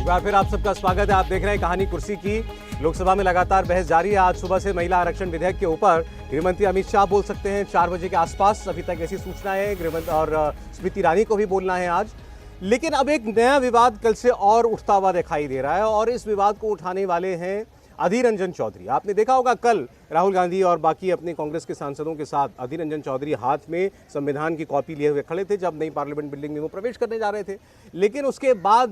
बार फिर आप सबका स्वागत है। आप देख रहे हैं कहानी कुर्सी की। लोकसभा में लगातार बहस जारी है। आज सुबह से महिला आरक्षण विधेयक के ऊपर गृहमंत्री अमित शाह बोल सकते हैं 4 बजे के आसपास, अभी तक ऐसी सूचना है। गृहमंत्री और स्मृति ईरानी को भी बोलना है आज। लेकिन अब एक नया विवाद कल से और उठता हुआ दिखाई दे रहा है और इस विवाद को उठाने वाले हैं अधीर रंजन चौधरी। आपने देखा होगा कल राहुल गांधी और बाकी अपने कांग्रेस के सांसदों के साथ अधीर रंजन चौधरी हाथ में संविधान की कॉपी लिए हुए खड़े थे जब नई पार्लियामेंट बिल्डिंग में वो प्रवेश करने जा रहे थे। लेकिन उसके बाद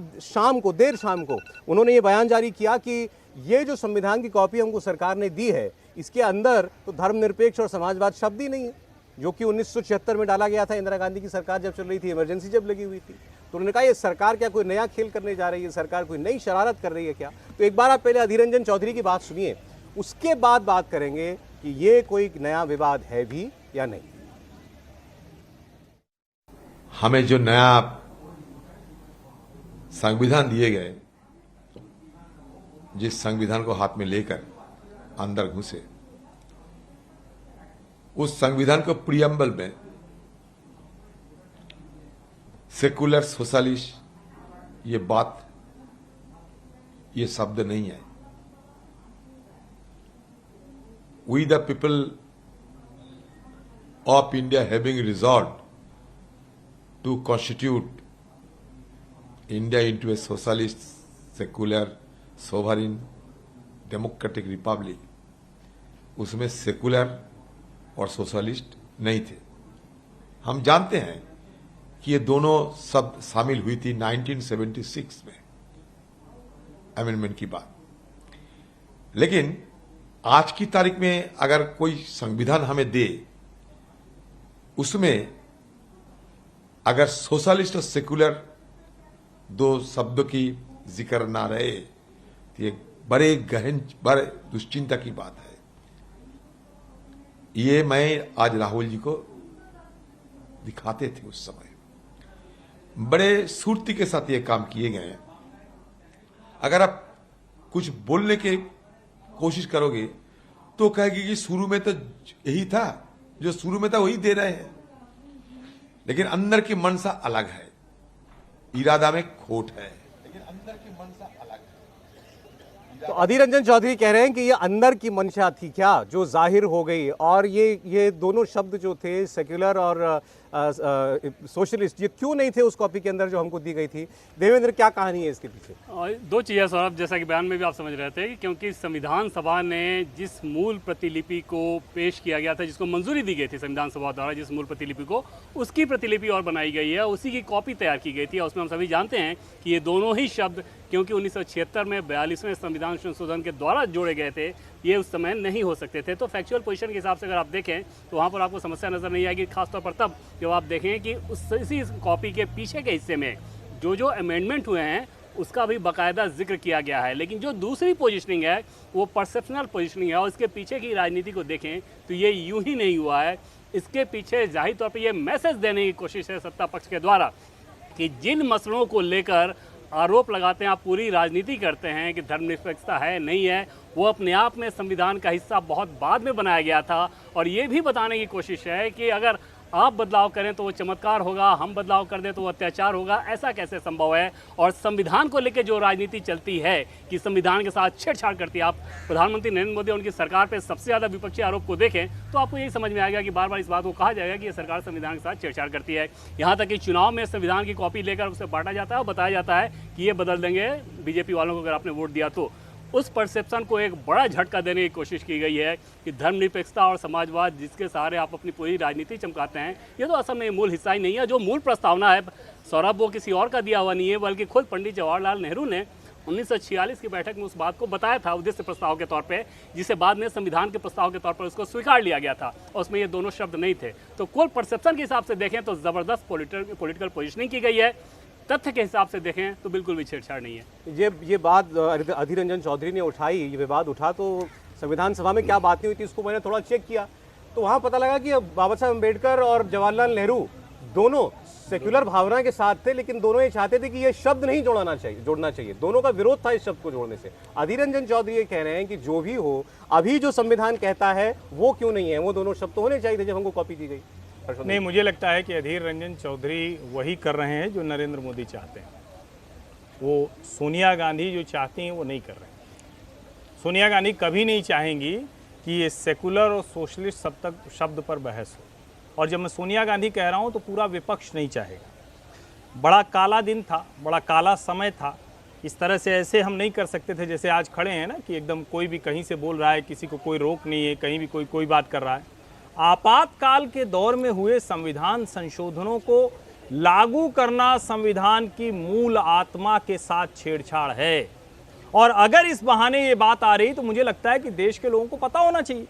देर शाम को उन्होंने ये बयान जारी किया कि ये जो संविधान की कॉपी हमको सरकार ने दी है, इसके अंदर तो धर्मनिरपेक्ष और समाजवाद शब्द ही नहीं है, जो कि 1976 में डाला गया था इंदिरा गांधी की सरकार जब चल रही थी, इमरजेंसी जब लगी हुई थी। तो उन्होंने कहा ये सरकार क्या कोई नया खेल करने जा रही है, सरकार कोई नई शरारत कर रही है क्या? तो एक बार आप पहले अधीर रंजन चौधरी की बात सुनिए, उसके बाद बात करेंगे कि ये कोई नया विवाद है भी या नहीं। हमें जो नया संविधान दिए गए, जिस संविधान को हाथ में लेकर अंदर घुसे, उस संविधान को प्रियम्बल में सेकुलर सोशलिस्ट ये शब्द नहीं है। We the people of India having resolve to constitute India into a socialist secular sovereign democratic republic, उसमें सेकुलर और सोशलिस्ट नहीं थे। हम जानते हैं कि ये दोनों शब्द शामिल हुई थी 1976 में अमेंडमेंट की बात। लेकिन आज की तारीख में अगर कोई संविधान हमें दे, उसमें अगर सोशलिस्ट और सेकुलर दो शब्दों की जिक्र ना रहे तो ये बड़े दुश्चिंता की बात है। ये मैं आज राहुल जी को दिखाते थे, उस समय बड़े सूर्ति के साथ ये काम किए गए हैं। अगर आप कुछ बोलने की कोशिश करोगे तो कहेगी कि शुरू में तो यही था, जो शुरू में था वही दे रहे हैं, लेकिन अंदर की मनसा अलग है, इरादा में खोट है, लेकिन अंदर की मनसा अलग है। तो अधीर रंजन चौधरी कह रहे हैं कि ये अंदर की मंशा थी क्या जो जाहिर हो गई, और ये दोनों शब्द जो थे सेक्युलर और सोशलिस्ट, ये क्यों नहीं थे उस कॉपी के अंदर जो हमको दी गई थी? देवेंद्र, क्या कहानी है इसके पीछे? दो चीज़ें सौरभ, जैसा कि बयान में भी आप समझ रहे थे, क्योंकि संविधान सभा ने जिस मूल प्रतिलिपि को पेश किया गया था, जिसको मंजूरी दी गई थी संविधान सभा द्वारा, जिस मूल प्रतिलिपि को, उसकी प्रतिलिपि और बनाई गई है, उसी की कॉपी तैयार की गई थी। और उसमें हम सभी जानते हैं कि ये दोनों ही शब्द, क्योंकि 1976 में 42वें संविधान संशोधन के द्वारा जोड़े गए थे, ये उस समय नहीं हो सकते थे। तो फैक्चुअल पोजीशन के हिसाब से अगर आप देखें तो वहाँ पर आपको समस्या नजर नहीं आएगी, खासतौर पर तब जब आप देखें कि इसी कॉपी के पीछे के हिस्से में जो अमेंडमेंट हुए हैं उसका भी बाकायदा जिक्र किया गया है। लेकिन जो दूसरी पोजीशनिंग है वो परसेप्शनल पोजीशनिंग है, और इसके पीछे की राजनीति को देखें तो ये यूं ही नहीं हुआ है। इसके पीछे जाहिर तौर पर यह मैसेज देने की कोशिश है सत्ता पक्ष के द्वारा कि जिन मसलों को लेकर आरोप लगाते हैं, आप पूरी राजनीति करते हैं कि धर्मनिरपेक्षता है नहीं है, वो अपने आप में संविधान का हिस्सा बहुत बाद में बनाया गया था। और ये भी बताने की कोशिश है कि अगर आप बदलाव करें तो वो चमत्कार होगा, हम बदलाव कर दें तो वो अत्याचार होगा, ऐसा कैसे संभव है? और संविधान को लेकर जो राजनीति चलती है कि संविधान के साथ छेड़छाड़ करती है, आप प्रधानमंत्री नरेंद्र मोदी और उनकी सरकार पर सबसे ज़्यादा विपक्षी आरोप को देखें तो आपको यही समझ में आएगा कि बार बार इस बात को कहा जाएगा कि ये सरकार संविधान के साथ छेड़छाड़ करती है। यहाँ तक कि चुनाव में संविधान की कॉपी लेकर उसे बांटा जाता है और बताया जाता है कि ये बदल देंगे बीजेपी वालों को अगर आपने वोट दिया तो। उस परसेप्शन को एक बड़ा झटका देने की कोशिश की गई है कि धर्मनिरपेक्षता और समाजवाद जिसके सहारे आप अपनी पूरी राजनीति चमकाते हैं, ये तो असल में मूल हिस्सा ही नहीं है। जो मूल प्रस्तावना है सौरभ, वो किसी और का दिया हुआ नहीं है, बल्कि खुद पंडित जवाहरलाल नेहरू ने 1946 की बैठक में उस बात को बताया था उद्देश्य प्रस्ताव के तौर पे, जिसे बाद में संविधान के प्रस्ताव के तौर पर उसको स्वीकार लिया गया था, और उसमें ये दोनों शब्द नहीं थे। तो कुल परसेप्शन के हिसाब से देखें तो ज़बरदस्त पॉलिटिकल पोजिशनिंग की गई है, तथ्य के हिसाब से देखें तो बिल्कुल भी छेड़छाड़ नहीं है। ये बात अधीर रंजन चौधरी ने उठाई, ये विवाद उठा, तो संविधान सभा में क्या बात नहीं हुई थी उसको मैंने थोड़ा चेक किया तो वहाँ पता लगा कि बाबा साहब अम्बेडकर और जवाहरलाल नेहरू दोनों सेक्युलर भावना के साथ थे, लेकिन दोनों ये चाहते थे कि ये शब्द नहीं जोड़ना चाहिए। दोनों का विरोध था इस शब्द को जोड़ने से। अधीर रंजन चौधरी ये कह रहे हैं कि जो भी हो, अभी जो संविधान कहता है वो क्यों नहीं है, वो दोनों शब्द तो होने चाहिए थे जब हमको कॉपी दी गई। नहीं, मुझे लगता है कि अधीर रंजन चौधरी वही कर रहे हैं जो नरेंद्र मोदी चाहते हैं। वो सोनिया गांधी जो चाहती हैं वो नहीं कर रहे हैं। सोनिया गांधी कभी नहीं चाहेंगी कि ये सेकुलर और सोशलिस्ट शब्द पर बहस हो, और जब मैं सोनिया गांधी कह रहा हूँ तो पूरा विपक्ष नहीं चाहेगा। बड़ा काला दिन था, बड़ा काला समय था। इस तरह से ऐसे हम नहीं कर सकते थे जैसे आज खड़े हैं ना, कि एकदम कोई भी कहीं से बोल रहा है, किसी को कोई रोक नहीं है, कहीं भी कोई बात कर रहा है। आपातकाल के दौर में हुए संविधान संशोधनों को लागू करना संविधान की मूल आत्मा के साथ छेड़छाड़ है। और अगर इस बहाने ये बात आ रही तो मुझे लगता है कि देश के लोगों को पता होना चाहिए।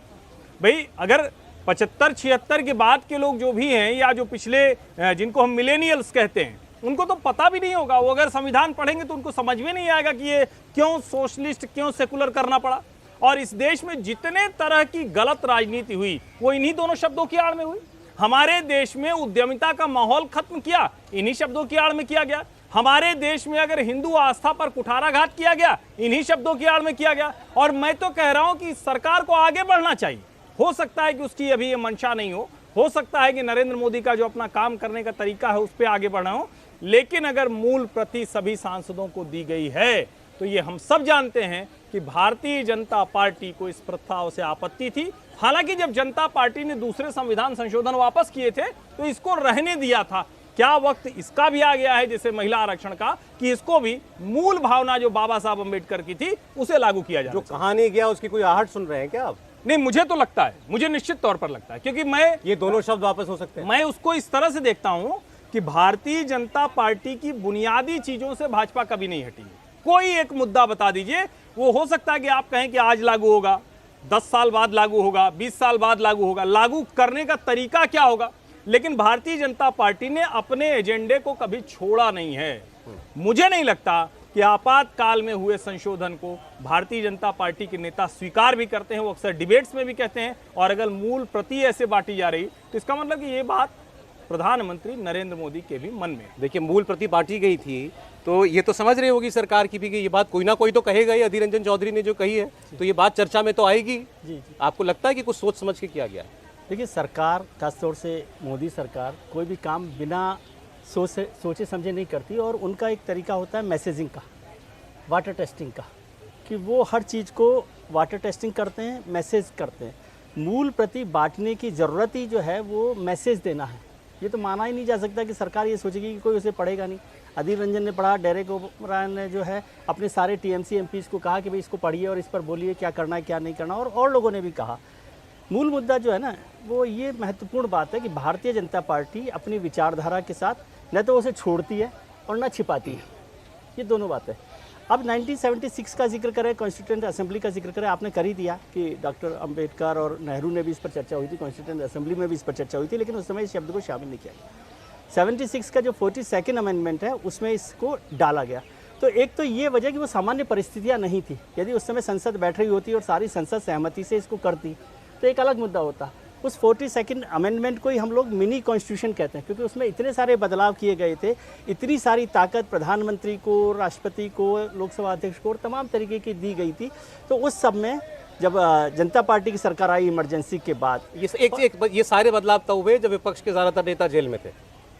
भाई अगर 75-76 के बाद के लोग जो भी हैं, या जो पिछले जिनको हम मिलेनियल्स कहते हैं, उनको तो पता भी नहीं होगा। वो अगर संविधान पढ़ेंगे तो उनको समझ में नहीं आएगा कि ये क्यों सोशलिस्ट, क्यों सेकुलर करना पड़ा। और इस देश में जितने तरह की गलत राजनीति हुई वो इन्हीं दोनों शब्दों की आड़ में हुई। हमारे देश में उद्यमिता का माहौल खत्म किया, इन्हीं शब्दों की आड़ में किया गया। हमारे देश में अगर हिंदू आस्था पर कुठाराघात किया गया, इन्हीं शब्दों की आड़ में किया गया। और मैं तो कह रहा हूं कि सरकार को आगे बढ़ना चाहिए। हो सकता है कि उसकी अभी ये मंशा नहीं हो सकता है कि नरेंद्र मोदी का जो अपना काम करने का तरीका है उस पर आगे बढ़ना हो, लेकिन अगर मूल प्रति सभी सांसदों को दी गई है तो ये हम सब जानते हैं कि भारतीय जनता पार्टी को इस प्रस्ताव से आपत्ति थी। हालांकि जब जनता पार्टी ने दूसरे संविधान संशोधन वापस किए थे तो इसको रहने दिया था। क्या वक्त इसका भी आ गया है, जैसे महिला आरक्षण का, कि इसको भी मूल भावना जो बाबा साहब अम्बेडकर की थी उसे लागू किया जाए। जो कहा नहीं गया उसकी कोई आहट सुन रहे हैं क्या आप? नहीं, मुझे तो लगता है, मुझे निश्चित तौर पर लगता है, क्योंकि मैं ये दोनों शब्द वापस हो सकते हैं। मैं उसको इस तरह से देखता हूं कि भारतीय जनता पार्टी की बुनियादी चीजों से भाजपा कभी नहीं हटी है। कोई एक मुद्दा बता दीजिए, वो हो सकता है कि आप कहें कि आज लागू होगा, 10 साल बाद लागू होगा, 20 साल बाद लागू होगा, लागू करने का तरीका क्या होगा, लेकिन भारतीय जनता पार्टी ने अपने एजेंडे को कभी छोड़ा नहीं है। मुझे नहीं लगता कि आपातकाल में हुए संशोधन को भारतीय जनता पार्टी के नेता स्वीकार भी करते हैं। वो अक्सर डिबेट्स में भी कहते हैं, और अगर मूल प्रति ऐसे बांटी जा रही तो इसका मतलब कि ये बात प्रधानमंत्री नरेंद्र मोदी के भी मन में। देखिए, मूल प्रति बांटी गई थी तो ये तो समझ रही होगी सरकार की भी कि ये बात कोई ना कोई तो कहेगा ही। अधीर रंजन चौधरी ने जो कही है तो ये बात चर्चा में तो आएगी। जी। आपको लगता है कि कुछ सोच समझ के किया गया है? देखिए, सरकार खासतौर से मोदी सरकार कोई भी काम बिना सोचे समझे नहीं करती, और उनका एक तरीका होता है मैसेजिंग का, वाटर टेस्टिंग का, कि वो हर चीज़ को वाटर टेस्टिंग करते हैं, मैसेज करते हैं। मूल प्रति बांटने की ज़रूरत ही जो है वो मैसेज देना है। ये तो माना ही नहीं जा सकता कि सरकार ये सोचेगी कि कोई उसे पढ़ेगा नहीं। अधीर रंजन ने पढ़ा, डेरेक ओब्रायन ने जो है अपने सारे टीएमसी एमपीज़ को कहा कि भाई इसको पढ़िए और इस पर बोलिए क्या करना है क्या नहीं करना, और लोगों ने भी कहा। मूल मुद्दा जो है ना, वो ये महत्वपूर्ण बात है कि भारतीय जनता पार्टी अपनी विचारधारा के साथ न तो उसे छोड़ती है और न छिपाती है। ये दोनों बातें। अब 1976 का जिक्र करें, कॉन्स्टिट्यूएंट असेंबली का जिक्र करें, आपने कर ही दिया कि डॉक्टर अंबेडकर और नेहरू ने भी इस पर चर्चा हुई थी, कॉन्स्टिट्यूएंट असेंबली में भी इस पर चर्चा हुई थी, लेकिन उस समय इस शब्द को शामिल नहीं किया गया। 76 का जो 42nd अमेंडमेंट है उसमें इसको डाला गया। तो एक तो ये वजह कि वो सामान्य परिस्थितियाँ नहीं थी। यदि उस समय संसद बैठ रही होती और सारी संसद सहमति से इसको करती तो एक अलग मुद्दा होता। उस 42nd अमेंडमेंट को ही हम लोग मिनी कॉन्स्टिट्यूशन कहते हैं, क्योंकि उसमें इतने सारे बदलाव किए गए थे, इतनी सारी ताकत प्रधानमंत्री को, राष्ट्रपति को, लोकसभा अध्यक्ष को और तमाम तरीके की दी गई थी। तो उस सब में जब जनता पार्टी की सरकार आई इमरजेंसी के बाद, ये सारे बदलाव तब हुए जब विपक्ष के ज़्यादातर नेता जेल में थे,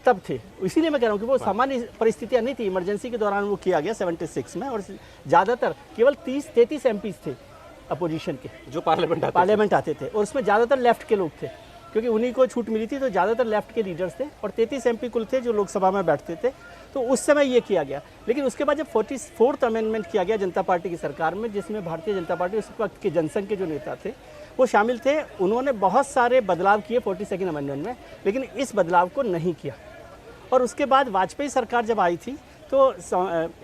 तब थे। इसीलिए मैं कह रहा हूँ कि वो सामान्य परिस्थितियाँ नहीं थी, इमरजेंसी के दौरान वो किया गया 76 में। और ज़्यादातर केवल 30-33 एमपीज़ थे अपोजिशन के जो पार्लियामेंट आते थे, और उसमें ज़्यादातर लेफ्ट के लोग थे, क्योंकि उन्हीं को छूट मिली थी। तो ज़्यादातर लेफ्ट के लीडर्स थे, और 33 एमपी कुल थे जो लोकसभा में बैठते थे। तो उस समय ये किया गया। लेकिन उसके बाद जब 44th अमेंडमेंट किया गया जनता पार्टी की सरकार में, जिसमें भारतीय जनता पार्टी उस वक्त के जनसंघ के जो नेता थे वो शामिल थे, उन्होंने बहुत सारे बदलाव किए 42nd अमेंडमेंट में, लेकिन इस बदलाव को नहीं किया। और उसके बाद वाजपेयी सरकार जब आई थी तो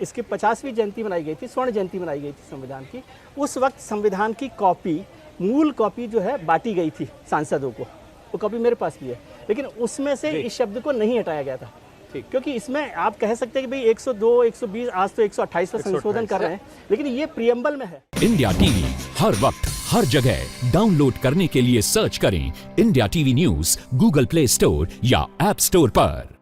इसकी 50वीं जयंती मनाई गई थी, स्वर्ण जयंती मनाई गई थी संविधान की। उस वक्त संविधान की कॉपी, मूल कॉपी जो है बांटी गई थी सांसदों को। वो कॉपी मेरे पास भी है, लेकिन उसमें से इस शब्द को नहीं हटाया गया था। क्योंकि इसमें आप कह सकते हैं कि भाई 102, 120, आज तो 128 पर संशोधन कर रहे हैं, लेकिन ये प्रियम्बल में है। इंडिया टीवी हर वक्त हर जगह डाउनलोड करने के लिए सर्च करें India TV news Google play store या ऐप स्टोर पर।